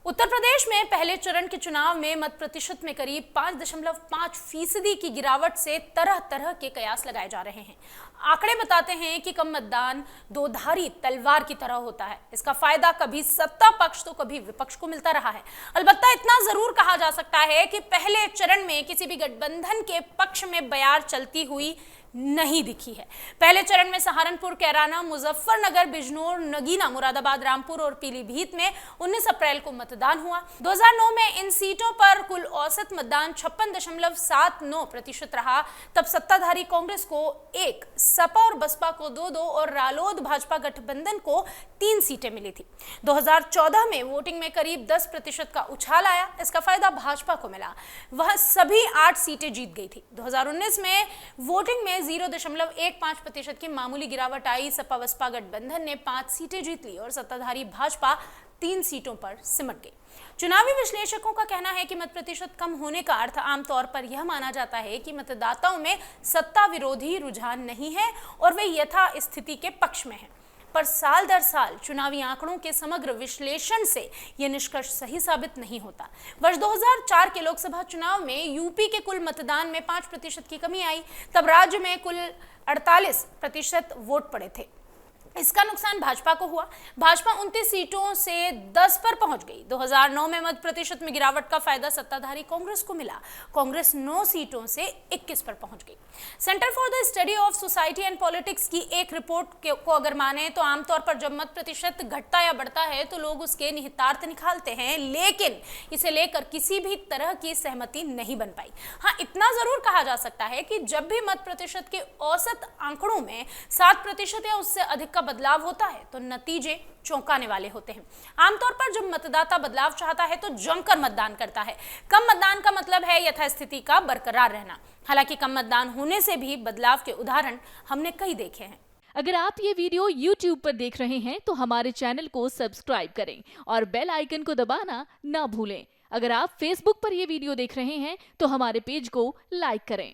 उत्तर प्रदेश में पहले चरण के चुनाव में मत प्रतिशत में करीब 5.5% की गिरावट से तरह तरह के कयास लगाए जा रहे हैं। आंकड़े बताते हैं कि कम मतदान दोधारी तलवार की तरह होता है। इसका फायदा कभी सत्ता पक्ष तो कभी विपक्ष को मिलता रहा है। अलबत्ता इतना जरूर कहा जा सकता है कि पहले चरण में किसी भी गठबंधन के पक्ष में बयार चलती हुई नहीं दिखी है। पहले चरण में सहारनपुर, कैराना, मुजफ्फरनगर, बिजनौर, नगीना, मुरादाबाद, रामपुर और पीलीभीत में 19 अप्रैल को मतदान हुआ। 2009 में इन सीटों पर कुल औसत मतदान 56.79% रहा। तब सत्ताधारी कांग्रेस को 1, सपा और बसपा को 2 और रालोद भाजपा गठबंधन को 3 सीटें मिली थी। 2014 में वोटिंग में करीब 10% का उछाल आया। इसका फायदा भाजपा को मिला, वह सभी 8 सीटें जीत गई थी। 2019 में वोटिंग में 0.15% की मामूली गिरावट आई। सपा बसपा गठबंधन ने 5 सीटें जीत ली और सत्ताधारी भाजपा 3 सीटों पर सिमट गई। चुनावी विश्लेषकों का कहना है कि मत प्रतिशत कम होने का अर्थ आमतौर पर यह माना जाता है कि मतदाताओं में सत्ता विरोधी रुझान नहीं है और वे यथा स्थिति के पक्ष में हैं। पर साल दर साल चुनावी आंकड़ों के समग्र विश्लेषण से यह निष्कर्ष सही साबित नहीं होता। वर्ष 2004 के लोकसभा चुनाव में यूपी के कुल मतदान में 5% की कमी आई। तब राज्य में कुल 48% वोट पड़े थे। इसका नुकसान भाजपा को हुआ। भाजपा 29 सीटों से 10 पर पहुंच गई। 2009 में मत प्रतिशत में गिरावट का फायदा सत्ताधारी कांग्रेस को मिला। कांग्रेस 9 सीटों से 21 पर पहुंच गई। Centre for the study of society and politics की एक रिपोर्ट को अगर माने तो आमतौर पर जब मत प्रतिशत घटता या बढ़ता है तो लोग उसके निहितार्थ निकालते हैं, लेकिन इसे लेकर किसी भी तरह की सहमति नहीं बन पाई। हाँ, इतना जरूर कहा जा सकता है कि जब भी मत प्रतिशत के औसत आंकड़ों में 7% या उससे अधिक का बदलाव होता है तो नतीजे चौंकाने वाले होते हैं। आमतौर पर जब मतदाता बदलाव चाहता है तो जमकर मतदान करता है। कम मतदान का मतलब है यथास्थिति का बरकरार रहना। हालांकि कम मतदान होने से भी बदलाव के उदाहरण हमने कई देखे हैं। अगर आप ये वीडियो YouTube पर देख रहे हैं तो हमारे चैनल को सब्सक्राइब करें और बेल आइकन को दबाना ना भूलें। अगर आप Facebook पर ये वीडियो देख रहे हैं तो हमारे पेज को लाइक करें।